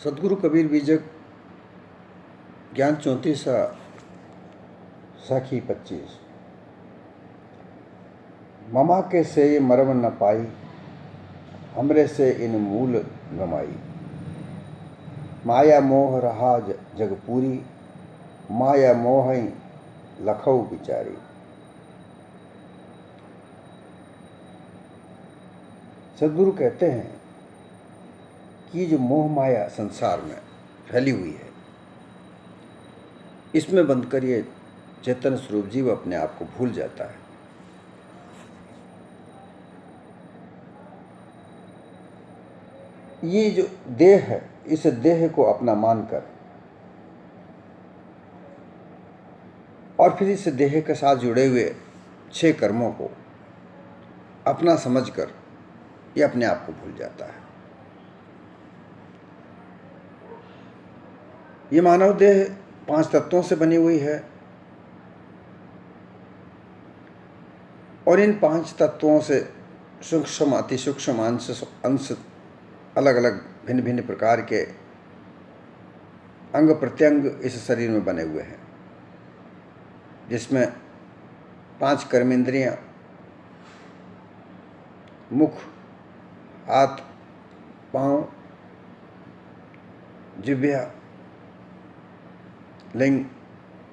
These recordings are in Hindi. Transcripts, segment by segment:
सदगुरु कबीर बीजक ज्ञान 34 साखी 25। ममा के से मरम न पाई, हमरे से इन मूल गमाई। माया मोह रहा जग पूरी, माया मोह लखऊ बिचारी। सदगुरु कहते हैं कि जो मोह माया संसार में फैली हुई है, इसमें बंधकर ये चेतन स्वरूप जीव अपने आप को भूल जाता है। ये जो देह है, इस देह को अपना मानकर और फिर इस देह के साथ जुड़े हुए 6 कर्मों को अपना समझकर ये अपने आप को भूल जाता है। ये मानव देह 5 तत्वों से बनी हुई है और इन 5 तत्वों से सूक्ष्म अति सूक्ष्म अंश अलग अलग भिन्न भिन्न प्रकार के अंग प्रत्यंग इस शरीर में बने हुए हैं, जिसमें 5 कर्मेंद्रियां, मुख, हाथ, पांव, जिह्वा, लिंग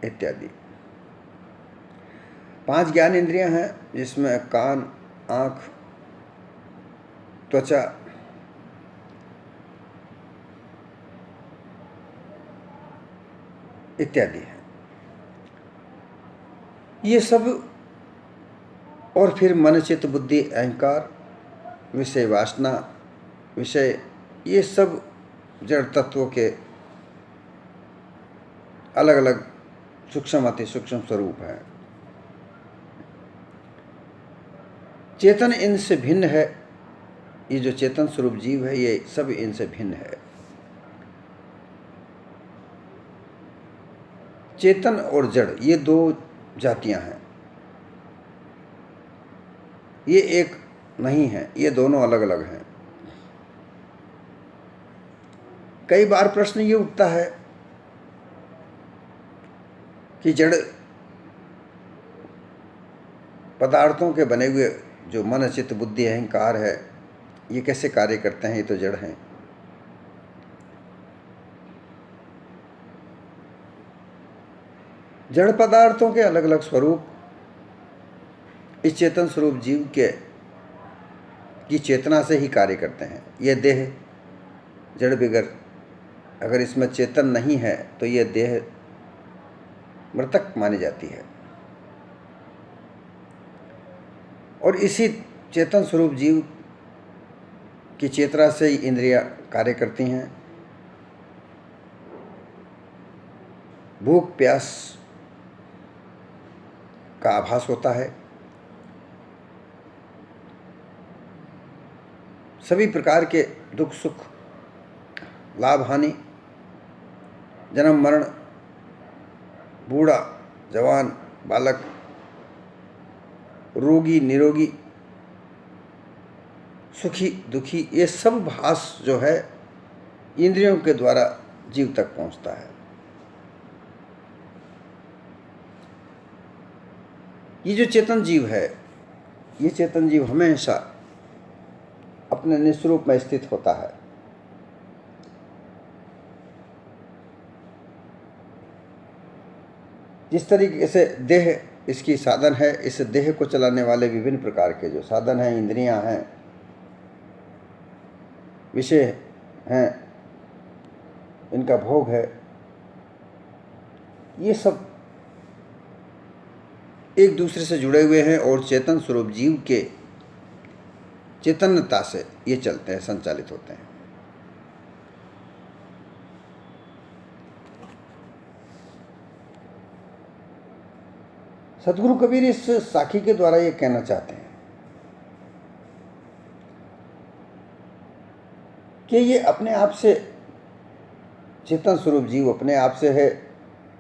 इत्यादि। 5 ज्ञान इंद्रियां हैं, जिसमें कान, आँख, त्वचा, इत्यादि है। ये सब और फिर मन, चित्त, बुद्धि, अहंकार, विषय वासना, विषय, ये सब जड़ तत्वों के अलग अलग सूक्ष्म अति सूक्ष्म स्वरूप है। चेतन इनसे भिन्न है। ये जो चेतन स्वरूप जीव है, ये सब इनसे भिन्न है। चेतन और जड़, ये 2 जातियां हैं। ये एक नहीं है, ये दोनों अलग अलग हैं। कई बार प्रश्न ये उठता है कि जड़ पदार्थों के बने हुए जो मन, चित्त, बुद्धि, अहंकार है, ये कैसे कार्य करते हैं? ये तो जड़ हैं। जड़ पदार्थों के अलग अलग स्वरूप इस चेतन स्वरूप जीव के की चेतना से ही कार्य करते हैं। यह देह जड़ बिगर, अगर इसमें चेतन नहीं है तो यह देह मृतक मानी जाती है। और इसी चेतन स्वरूप जीव की चेतना से ही इंद्रियां कार्य करती हैं। भूख प्यास का आभास होता है। सभी प्रकार के दुख सुख, लाभ हानि, जन्म मरण, बूढ़ा जवान, बालक, रोगी निरोगी, सुखी दुखी, ये सब भास जो है इंद्रियों के द्वारा जीव तक पहुंचता है। ये जो चेतन जीव है, ये चेतन जीव हमेशा अपने निस्वरूप में स्थित होता है। जिस तरीके से देह इसकी साधन है, इस देह को चलाने वाले विभिन्न प्रकार के जो साधन हैं, इंद्रियां हैं, विषय हैं, इनका भोग है, ये सब एक दूसरे से जुड़े हुए हैं और चेतन स्वरूप जीव के चेतनता से ये चलते हैं, संचालित होते हैं। सदगुरु कबीर इस साखी के द्वारा ये कहना चाहते हैं कि ये अपने आप से चेतन स्वरूप जीव अपने आप से है,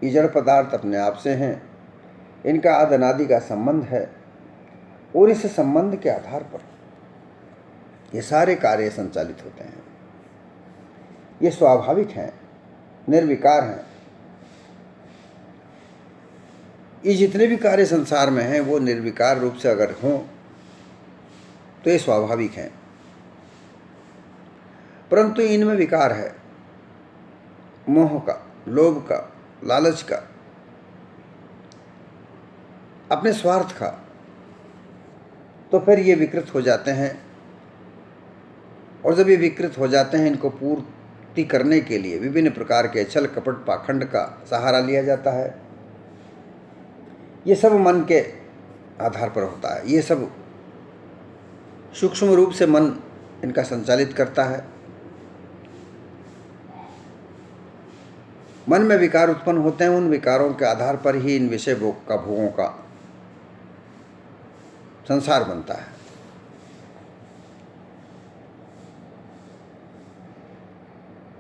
ये जड़ पदार्थ अपने आप से हैं, इनका आदि अनादि का संबंध है और इस संबंध के आधार पर ये सारे कार्य संचालित होते हैं। ये स्वाभाविक हैं, निर्विकार हैं। ये जितने भी कार्य संसार में हैं वो निर्विकार रूप से अगर हों तो ये स्वाभाविक हैं, परंतु इनमें विकार है, मोह का, लोभ का, लालच का, अपने स्वार्थ का। तो फिर ये विकृत हो जाते हैं, और जब ये विकृत हो जाते हैं इनको पूर्ति करने के लिए विभिन्न प्रकार के छल कपट पाखंड का सहारा लिया जाता है। ये सब मन के आधार पर होता है। ये सब सूक्ष्म रूप से मन इनका संचालित करता है। मन में विकार उत्पन्न होते हैं, उन विकारों के आधार पर ही इन विषय भोगों का संसार बनता है।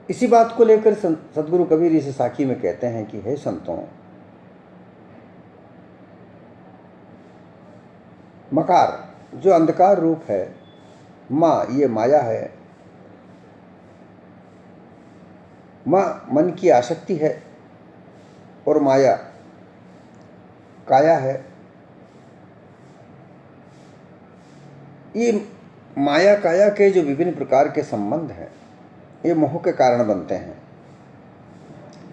इसी बात को लेकर सदगुरु कबीर इस साखी में कहते हैं कि हे संतों, मकार जो अंधकार रूप है, माँ ये माया है, माँ मन की आसक्ति है, और माया काया है। ये माया काया के जो विभिन्न प्रकार के संबंध हैं ये मोह के कारण बनते हैं,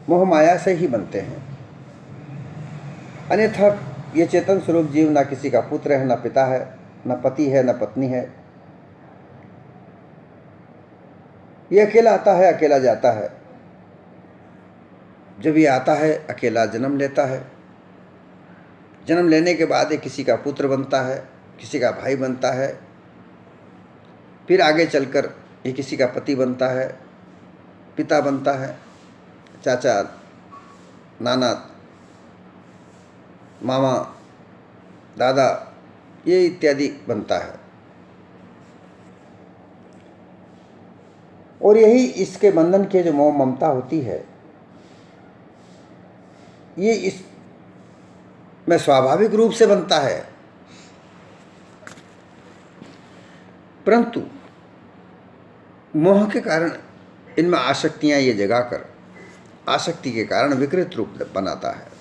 मोह माया से ही बनते हैं। अन्यथा ये चेतन स्वरूप जीव ना किसी का पुत्र है, ना पिता है, ना पति है, ना पत्नी है। ये अकेला आता है, अकेला जाता है। जब ये आता है अकेला जन्म लेता है, जन्म लेने के बाद ये किसी का पुत्र बनता है, किसी का भाई बनता है, फिर आगे चलकर ये किसी का पति बनता है, पिता बनता है, चाचा, नाना, मामा, दादा, ये इत्यादि बनता है। और यही इसके बंधन के जो मोह ममता होती है ये इस में स्वाभाविक रूप से बनता है, परंतु मोह के कारण इनमें आसक्तियां ये जगाकर आसक्ति के कारण विकृत रूप बनाता है।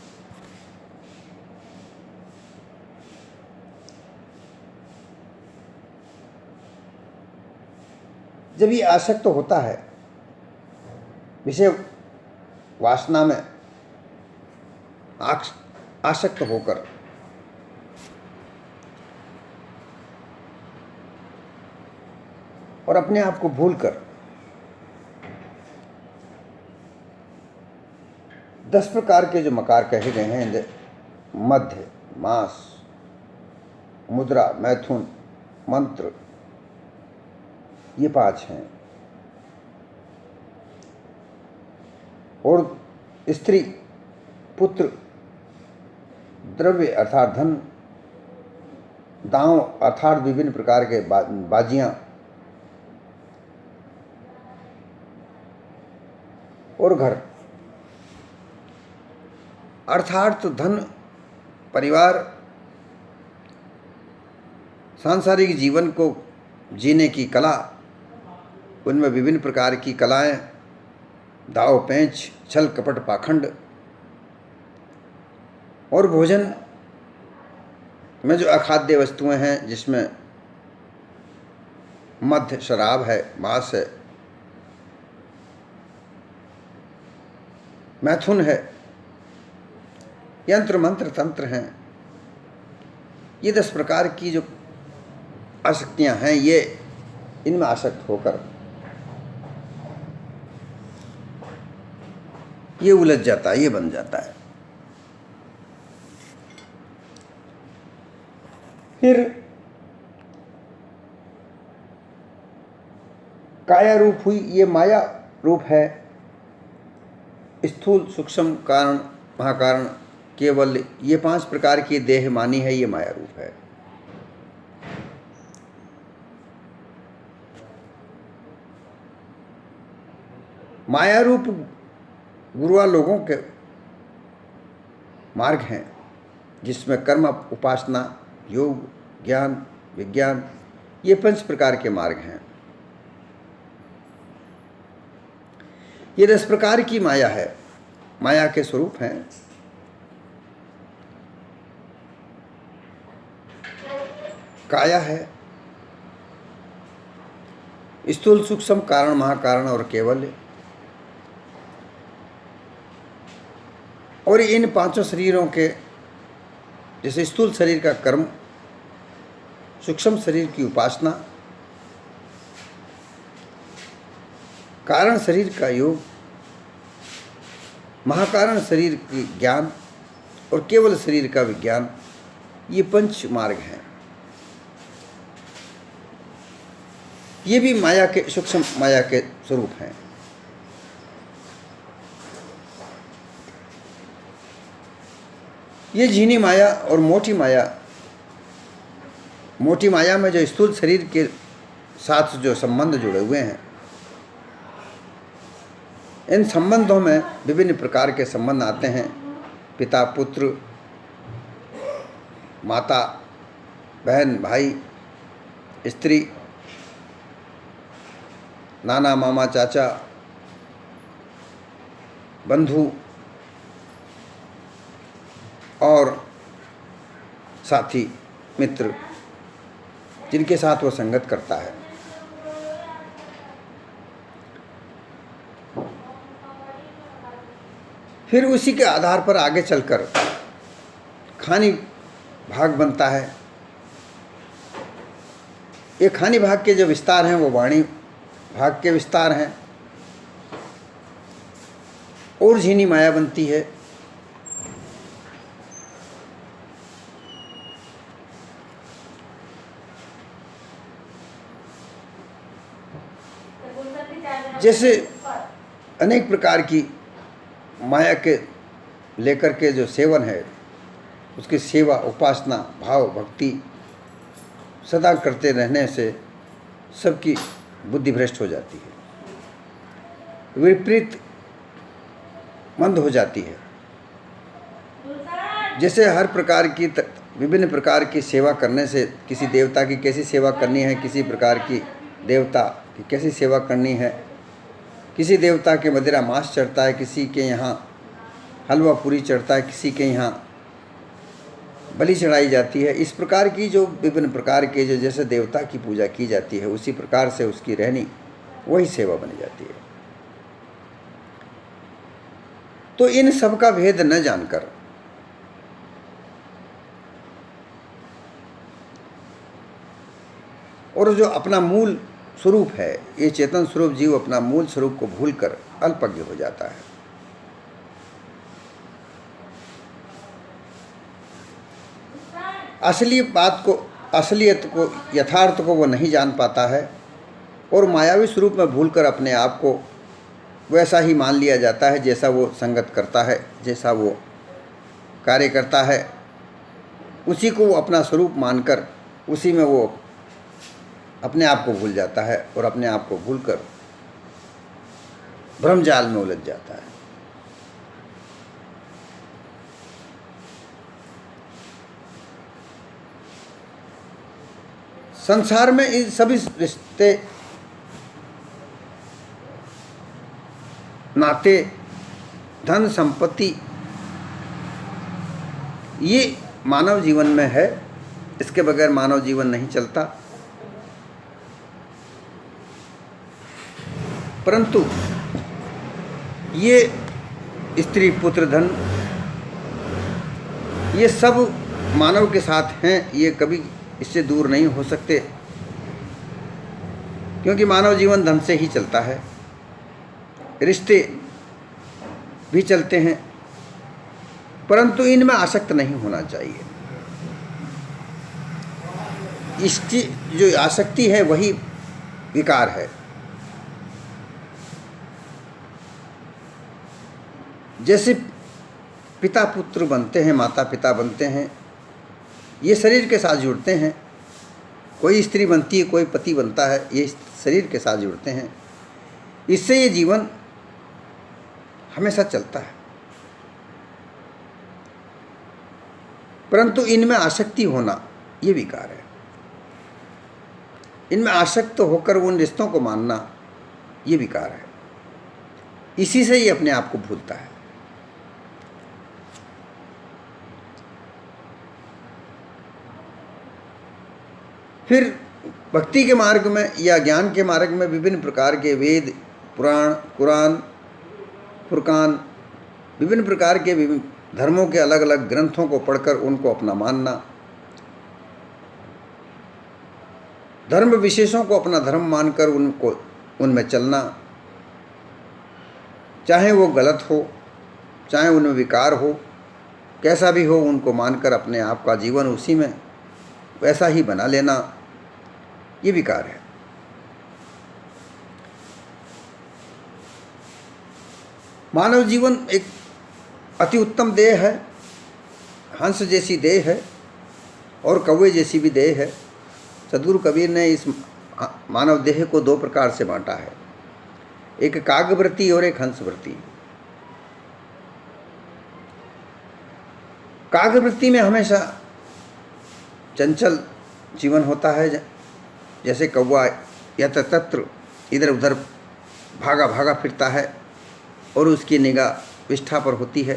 जब ये आसक्त होता है विषय वासना में आसक्त होकर और अपने आप को भूलकर 10 प्रकार के जो मकार कहे गए हैं, मध्य, मास, मुद्रा, मैथुन, मंत्र, ये 5 हैं। और स्त्री, पुत्र, द्रव्य अर्थात धन, दांव अर्थात विभिन्न प्रकार के बाजियां, और घर अर्थात धन, परिवार, सांसारिक जीवन को जीने की कला, उनमें विभिन्न प्रकार की कलाएं, दाव पेंच, छल कपट पाखंड, और भोजन में जो अखाद्य वस्तुएं हैं जिसमें मद्य शराब है, मांस है, मैथुन है, यंत्र मंत्र तंत्र हैं, ये 10 प्रकार की जो आसक्तियां हैं ये इनमें आसक्त होकर ये उलझ जाता है, ये बन जाता है। फिर काया रूप हुई, ये माया रूप है। स्थूल, सूक्ष्म, कारण, महाकारण, केवल, ये 5 प्रकार की देह मानी है, ये माया रूप है। माया रूप गुरुआ लोगों के मार्ग हैं जिसमें कर्म, उपासना, योग, ज्ञान, विज्ञान, ये 5 प्रकार के मार्ग हैं। ये 10 प्रकार की माया है, माया के स्वरूप हैं। काया है, स्थूल सूक्ष्म कारण महाकारण और केवल। और इन पांचों शरीरों के, जैसे स्थूल शरीर का कर्म, सूक्ष्म शरीर की उपासना, कारण शरीर का योग, महाकारण शरीर की ज्ञान और केवल शरीर का विज्ञान, ये पंच मार्ग हैं। ये भी माया के, सूक्ष्म माया के स्वरूप हैं। ये झीनी माया और मोटी माया में जो स्थूल शरीर के साथ जो संबंध जुड़े हुए हैं, इन संबंधों में विभिन्न प्रकार के संबंध आते हैं। पिता पुत्र, माता बहन भाई, स्त्री, नाना मामा चाचा, बंधु और साथी मित्र, जिनके साथ वो संगत करता है। फिर उसी के आधार पर आगे चलकर खानी भाग बनता है। ये खानी भाग के जो विस्तार हैं वो वाणी भाग के विस्तार हैं। और झीनी माया बनती है। जैसे अनेक प्रकार की माया के लेकर के जो सेवन है, उसकी सेवा, उपासना, भाव, भक्ति सदा करते रहने से सबकी बुद्धि भ्रष्ट हो जाती है, विपरीत मंद हो जाती है। जैसे हर प्रकार की विभिन्न प्रकार की सेवा करने से, किसी देवता की कैसी सेवा करनी है, किसी प्रकार की देवता की कैसी सेवा करनी है, किसी देवता के मदिरा मांस चढ़ता है, किसी के यहाँ हलवा पूरी चढ़ता है, किसी के यहाँ बलि चढ़ाई जाती है। इस प्रकार की जो विभिन्न प्रकार के जो जैसे देवता की पूजा की जाती है, उसी प्रकार से उसकी रहनी वही सेवा बनी जाती है। तो इन सब का भेद न जानकर और जो अपना मूल स्वरूप है, ये चेतन स्वरूप जीव अपना मूल स्वरूप को भूलकर अल्पज्ञ हो जाता है। असली बात को, असलियत को, यथार्थ को वो नहीं जान पाता है और मायावी स्वरूप में भूलकर अपने आप को वैसा ही मान लिया जाता है जैसा वो संगत करता है, जैसा वो कार्य करता है, उसी को वो अपना स्वरूप मानकर उसी में वो अपने आप को भूल जाता है और अपने आप को भूलकर भ्रमजाल में उलझ जाता है। संसार में इन सभी रिश्ते, नाते, धन संपत्ति, ये मानव जीवन में है। इसके बगैर मानव जीवन नहीं चलता। परंतु ये स्त्री पुत्र धन, ये सब मानव के साथ हैं, ये कभी इससे दूर नहीं हो सकते, क्योंकि मानव जीवन धन से ही चलता है। रिश्ते भी चलते हैं, परंतु इनमें आसक्त नहीं होना चाहिए। इसकी जो आसक्ति है वही विकार है। जैसे पिता पुत्र बनते हैं, माता पिता बनते हैं, ये शरीर के साथ जुड़ते हैं। कोई स्त्री बनती है, कोई पति बनता है, ये शरीर के साथ जुड़ते हैं। इससे ये जीवन हमेशा चलता है। परंतु इनमें आसक्ति होना ये विकार है। इनमें आसक्त होकर उन रिश्तों को मानना ये विकार है। इसी से ही अपने आप को भूलता है। फिर भक्ति के मार्ग में या ज्ञान के मार्ग में विभिन्न प्रकार के वेद, पुराण, कुरान, फुरकान, विभिन्न प्रकार के विभिन्न धर्मों के अलग अलग ग्रंथों को पढ़कर उनको अपना मानना, धर्म विशेषों को अपना धर्म मानकर उनमें चलना, चाहे वो गलत हो, चाहे उनमें विकार हो, कैसा भी हो, उनको मानकर अपने आप का जीवन उसी में वैसा ही बना लेना, ये विकार है। मानव जीवन एक अति उत्तम देह है, हंस जैसी देह है और कौवे जैसी भी देह है। सद्गुरु कबीर ने इस मानव देह को दो प्रकार से बांटा है, एक कागवृत्ति और एक हंसवृत्ति। कागवृत्ति में हमेशा चंचल जीवन होता है, जैसे कौवा यत्र तत्र इधर उधर भागा भागा फिरता है और उसकी निगाह विष्ठा पर होती है।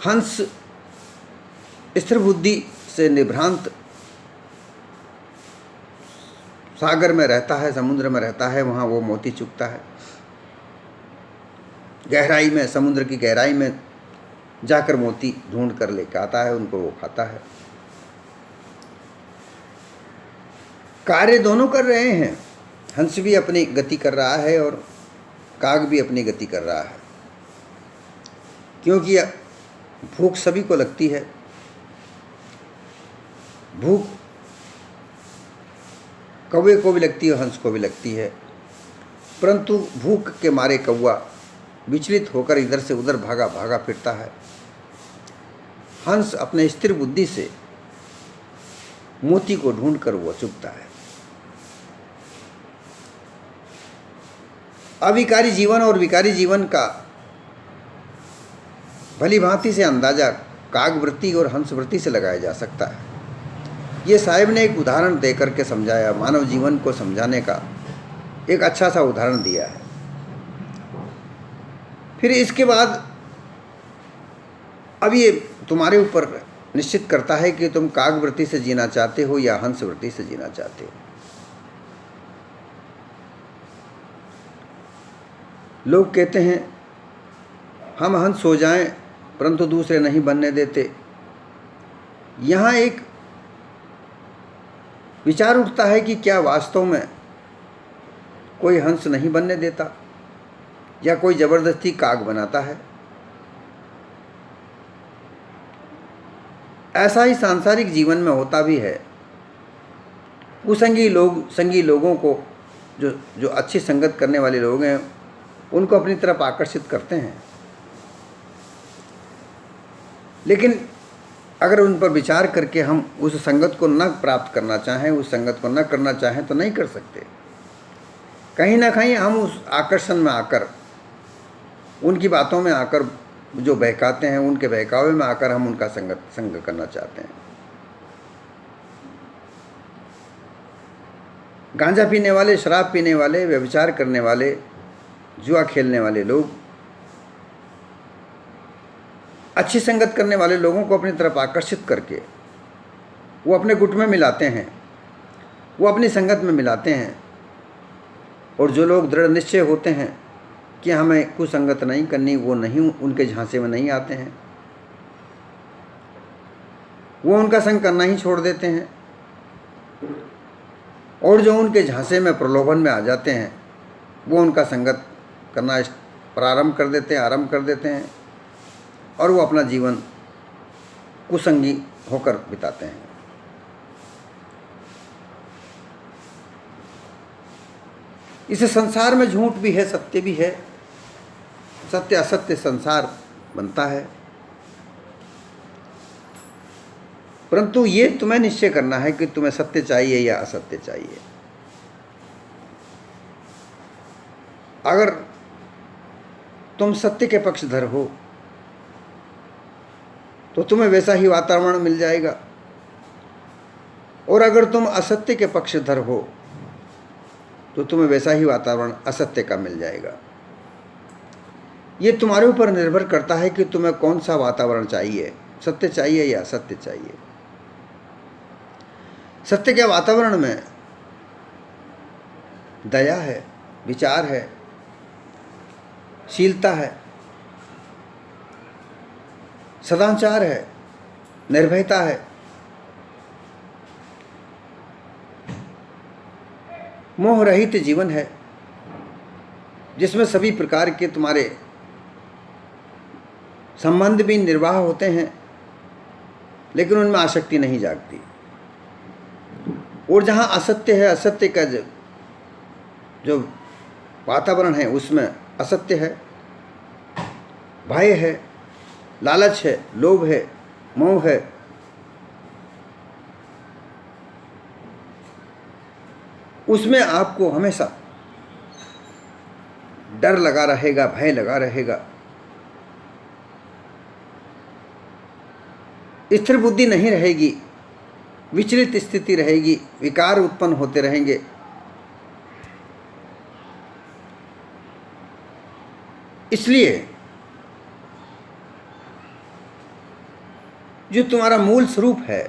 हंस स्थिर बुद्धि से निभ्रांत सागर में रहता है, समुद्र में रहता है, वहाँ वो मोती चुगता है। गहराई में, समुद्र की गहराई में जाकर मोती ढूंढ कर लेकर आता है, उनको वो खाता है। कार्य दोनों कर रहे हैं, हंस भी अपनी गति कर रहा है और काग भी अपनी गति कर रहा है, क्योंकि भूख सभी को लगती है। भूख कौवे को भी लगती है, हंस को भी लगती है, परंतु भूख के मारे कौवा विचलित होकर इधर से उधर भागा भागा फिरता है। हंस अपने स्थिर बुद्धि से मोती को ढूंढकर वो चुगता है। अविकारी जीवन और विकारी जीवन का भली भांति से अंदाजा कागवृत्ति और हंसवृत्ति से लगाया जा सकता है। ये साहिब ने एक उदाहरण देकर के समझाया, मानव जीवन को समझाने का एक अच्छा सा उदाहरण दिया है। फिर इसके बाद अब ये तुम्हारे ऊपर निश्चित करता है कि तुम कागवृत्ति से जीना चाहते हो या हंसवृत्ति से जीना चाहते हो। लोग कहते हैं हम हंस हो जाएं, परंतु दूसरे नहीं बनने देते। यहाँ एक विचार उठता है कि क्या वास्तव में कोई हंस नहीं बनने देता या कोई जबरदस्ती काग बनाता है? ऐसा ही सांसारिक जीवन में होता भी है। कुसंगी लोग संगी लोगों को जो अच्छी संगत करने वाले लोग हैं उनको अपनी तरफ आकर्षित करते हैं, लेकिन अगर उन पर विचार करके हम उस संगत को न प्राप्त करना चाहें, उस संगत को न करना चाहें तो नहीं कर सकते। कहीं ना कहीं हम उस आकर्षण में आकर, उनकी बातों में आकर जो बहकाते हैं, उनके बहकावे में आकर हम उनका संग करना चाहते हैं। गांजा पीने वाले, शराब पीने वाले, व्यभिचार करने वाले, जुआ खेलने वाले लोग अच्छी संगत करने वाले लोगों को अपनी तरफ आकर्षित करके वो अपने गुट में मिलाते हैं, वो अपनी संगत में मिलाते हैं। और जो लोग दृढ़ निश्चय होते हैं कि हमें कुसंगत नहीं करनी, वो नहीं, उनके झांसे में नहीं आते हैं, वो उनका संग करना ही छोड़ देते हैं। और जो उनके झांसे में, प्रलोभन में आ जाते हैं, वो उनका संगत करना आरंभ कर देते हैं और वो अपना जीवन कुसंगी होकर बिताते हैं। इस संसार में झूठ भी है, सत्य भी है, सत्य असत्य संसार बनता है। परंतु ये तुम्हें निश्चय करना है कि तुम्हें सत्य चाहिए या असत्य चाहिए। अगर तुम सत्य के पक्षधर हो तो तुम्हें वैसा ही वातावरण मिल जाएगा, और अगर तुम असत्य के पक्षधर हो तो तुम्हें वैसा ही वातावरण असत्य का मिल जाएगा। ये तुम्हारे ऊपर निर्भर करता है कि तुम्हें कौन सा वातावरण चाहिए, सत्य चाहिए या असत्य चाहिए। सत्य के वातावरण में दया है, विचार है, शीलता है, सदाचार है, निर्भयता है, मोह रहित जीवन है, जिसमें सभी प्रकार के तुम्हारे संबंध भी निर्वाह होते हैं, लेकिन उनमें आसक्ति नहीं जागती। और जहाँ असत्य है, असत्य का जो वातावरण है उसमें असत्य है, भय है, लालच है, लोभ है, मोह है, उसमें आपको हमेशा डर लगा रहेगा, भय लगा रहेगा, स्थिर बुद्धि नहीं रहेगी, विचलित स्थिति रहेगी, विकार उत्पन्न होते रहेंगे। इसलिए जो तुम्हारा मूल स्वरूप है,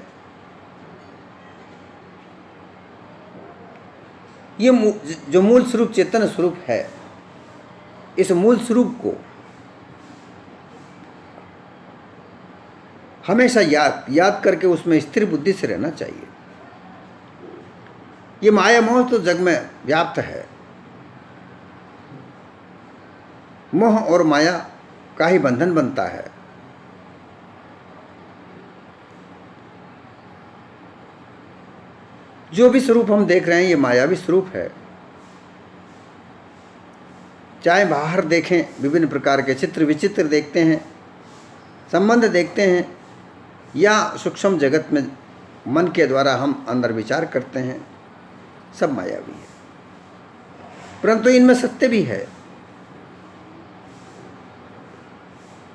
ये जो मूल स्वरूप चेतन स्वरूप है, इस मूल स्वरूप को हमेशा याद करके उसमें स्थिर बुद्धि से रहना चाहिए। ये माया मोह तो जग में व्याप्त है। मोह और माया का ही बंधन बनता है। जो भी स्वरूप हम देख रहे हैं ये मायावी स्वरूप है। चाहे बाहर देखें, विभिन्न प्रकार के चित्र विचित्र देखते हैं, संबंध देखते हैं, या सूक्ष्म जगत में मन के द्वारा हम अंदर विचार करते हैं, सब मायावी है। परंतु इनमें सत्य भी है,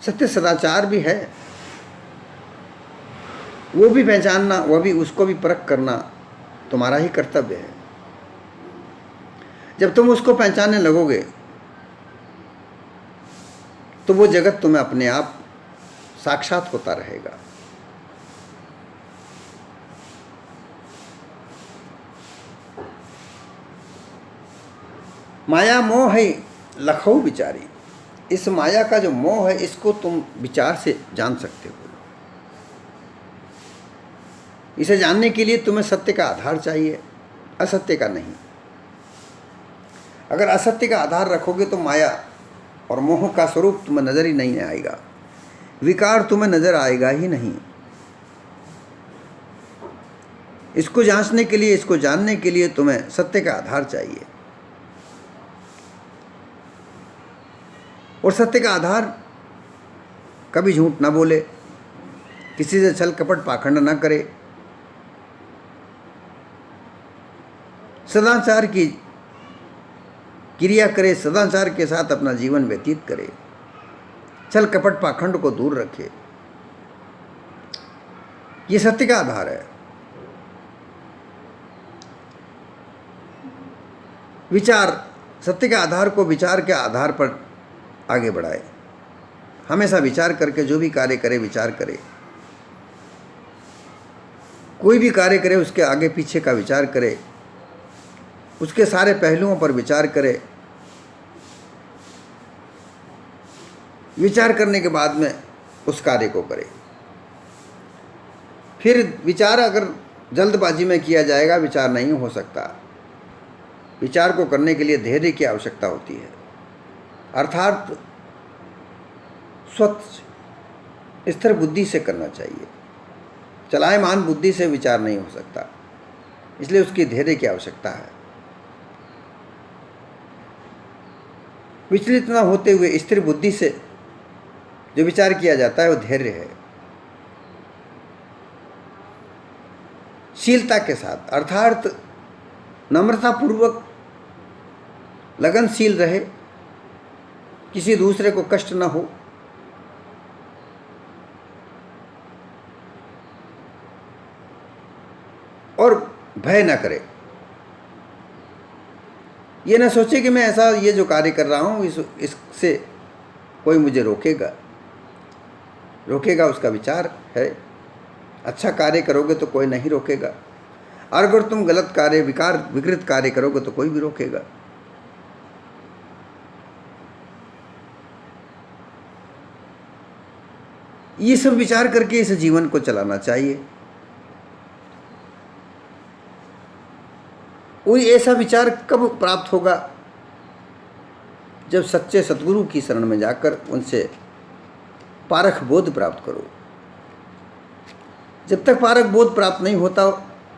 सत्य सदाचार भी है। वो भी पहचानना, वो भी, उसको भी परख करना तुम्हारा ही कर्तव्य है। जब तुम उसको पहचानने लगोगे तो वो जगत तुम्हें अपने आप साक्षात होता रहेगा। माया मोह है लखऊ विचारी। इस माया का जो मोह है इसको तुम विचार से जान सकते हो। इसे जानने के लिए तुम्हें सत्य का आधार चाहिए, असत्य का नहीं। अगर असत्य का आधार रखोगे तो माया और मोह का स्वरूप तुम्हें नजर ही नहीं आएगा, विकार तुम्हें नजर आएगा ही नहीं। इसको जांचने के लिए, इसको जानने के लिए तुम्हें सत्य का आधार चाहिए। और सत्य का आधार कभी झूठ ना बोले, किसी से छल कपट पाखंड ना करे, सदाचार की क्रिया करे, सदाचार के साथ अपना जीवन व्यतीत करे, छल कपट पाखंड को दूर रखे। ये सत्य का आधार है। विचार, सत्य के आधार को विचार के आधार पर आगे बढ़ाए। हमेशा विचार करके जो भी कार्य करे, विचार करे। कोई भी कार्य करे उसके आगे पीछे का विचार करे, उसके सारे पहलुओं पर विचार करे। विचार करने के बाद में उस कार्य को करे। फिर विचार अगर जल्दबाजी में किया जाएगा, विचार नहीं हो सकता। विचार को करने के लिए धैर्य की आवश्यकता होती है, अर्थात स्वच्छ स्थिर बुद्धि से करना चाहिए। चलायमान बुद्धि से विचार नहीं हो सकता, इसलिए उसकी धैर्य की आवश्यकता है। विचलित न होते हुए स्थिर बुद्धि से जो विचार किया जाता है वो धैर्य है। शीलता के साथ, अर्थात नम्रतापूर्वक लगनशील रहे, किसी दूसरे को कष्ट न हो, और भय न करे। ये ना सोचे कि मैं ऐसा ये जो कार्य कर रहा हूँ इससे कोई मुझे रोकेगा उसका विचार है। अच्छा कार्य करोगे तो कोई नहीं रोकेगा, और अगर तुम गलत कार्य विकृत कार्य करोगे तो कोई भी रोकेगा। ये सब विचार करके इस जीवन को चलाना चाहिए। और ऐसा विचार कब प्राप्त होगा? जब सच्चे सतगुरु की शरण में जाकर उनसे पारख बोध प्राप्त करो। जब तक पारख बोध प्राप्त नहीं होता,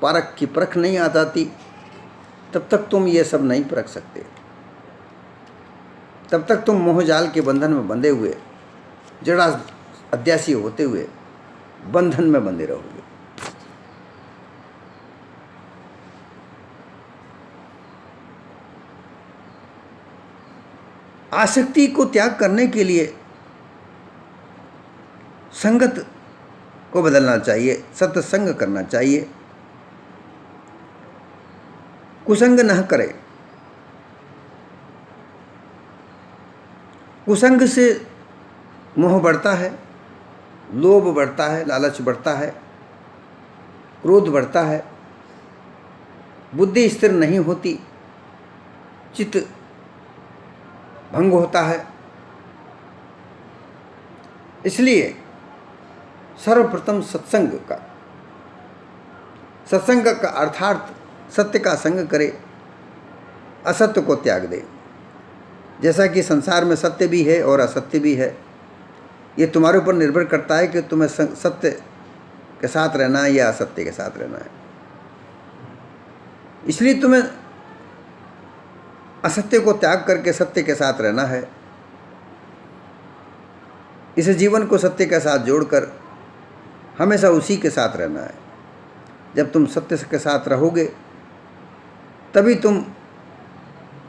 पारख की परख नहीं आ जाती, तब तक तुम ये सब नहीं परख सकते। तब तक तुम मोहजाल के बंधन में बंधे हुए, जड़ा अध्यासी होते हुए बंधन में बंधे रहोगे। आसक्ति को त्याग करने के लिए संगत को बदलना चाहिए, सत्संग करना चाहिए, कुसंग न करे। कुसंग से मोह बढ़ता है, लोभ बढ़ता है, लालच बढ़ता है, क्रोध बढ़ता है, बुद्धि स्थिर नहीं होती, चित्त भंग होता है। इसलिए सर्वप्रथम सत्संग का अर्थात सत्य का संग करे, असत्य को त्याग दे। जैसा कि संसार में सत्य भी है और असत्य भी है, ये तुम्हारे ऊपर निर्भर करता है कि तुम्हें सत्य के साथ रहना है या असत्य के साथ रहना है। इसलिए तुम्हें असत्य को त्याग करके सत्य के साथ रहना है। इस जीवन को सत्य के साथ जोड़कर हमेशा उसी के साथ रहना है। जब तुम सत्य के साथ रहोगे तभी तुम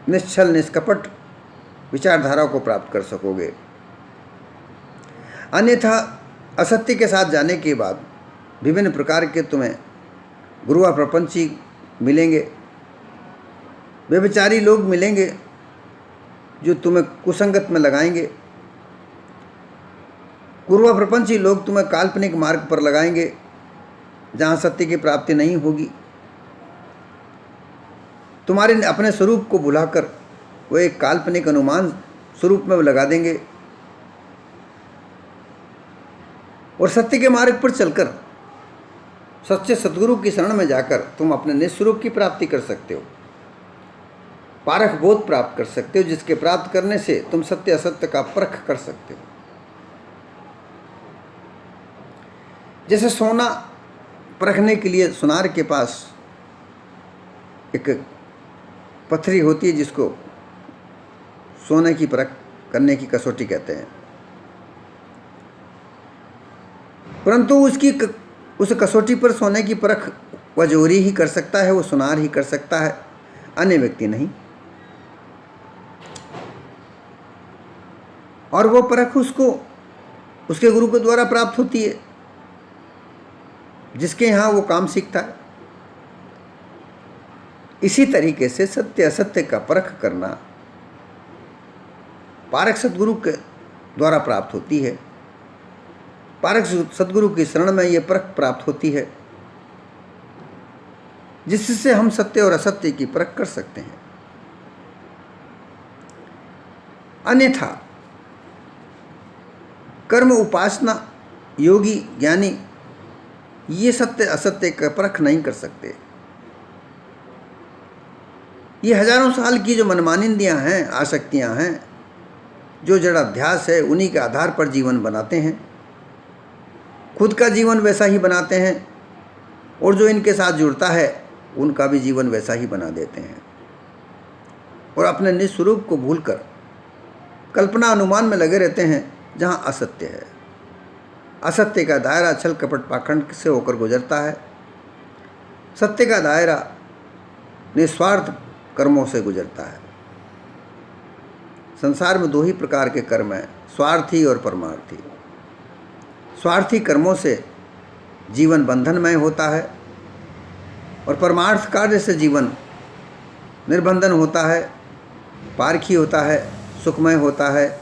निश्चल निष्कपट विचारधारा को प्राप्त कर सकोगे। अन्यथा असत्य के साथ जाने के बाद विभिन्न प्रकार के तुम्हें गुरुआ प्रपंची मिलेंगे, व्यभिचारी लोग मिलेंगे जो तुम्हें कुसंगत में लगाएंगे। गुरुआ प्रपंची लोग तुम्हें काल्पनिक मार्ग पर लगाएंगे जहाँ सत्य की प्राप्ति नहीं होगी। तुम्हारे अपने स्वरूप को भुलाकर वो एक काल्पनिक अनुमान स्वरूप में लगा देंगे, और सत्य के मार्ग पर चलकर सच्चे सद्गुरु की शरण में जाकर तुम अपने निस्वरूप की प्राप्ति कर सकते हो, पारख बोध प्राप्त कर सकते हो, जिसके प्राप्त करने से तुम सत्य असत्य का परख कर सकते हो। जैसे सोना परखने के लिए सुनार के पास एक पत्थरी होती है जिसको सोने की परख करने की कसौटी कहते हैं, परंतु उस कसौटी पर सोने की परख वह जोहरी ही कर सकता है, वो सुनार ही कर सकता है, अन्य व्यक्ति नहीं। और वो परख उसको उसके गुरु के द्वारा प्राप्त होती है, जिसके यहाँ वो काम सीखता है। इसी तरीके से सत्य असत्य का परख करना पारक सद्गुरु के द्वारा प्राप्त होती है। पारक सद्गुरु की शरण में ये परख प्राप्त होती है, जिससे हम सत्य और असत्य की परख कर सकते हैं। अन्यथा कर्म उपासना योगी ज्ञानी ये सत्य असत्य का परख नहीं कर सकते। ये हजारों साल की जो मनमानिंदियां हैं, आसक्तियां हैं, जो जड़ अध्यास है, उन्हीं के आधार पर जीवन बनाते हैं। खुद का जीवन वैसा ही बनाते हैं और जो इनके साथ जुड़ता है उनका भी जीवन वैसा ही बना देते हैं, और अपने निस्वरूप को भूलकर कल्पना अनुमान में लगे रहते हैं जहाँ असत्य है। असत्य का दायरा छल कपट पाखंड से होकर गुजरता है, सत्य का दायरा निस्वार्थ कर्मों से गुजरता है। संसार में दो ही प्रकार के कर्म हैं, स्वार्थी और परमार्थी। स्वार्थी कर्मों से जीवन बंधनमय होता है और परमार्थ कार्य से जीवन निर्बंधन होता है, पारखी होता है, सुखमय होता है,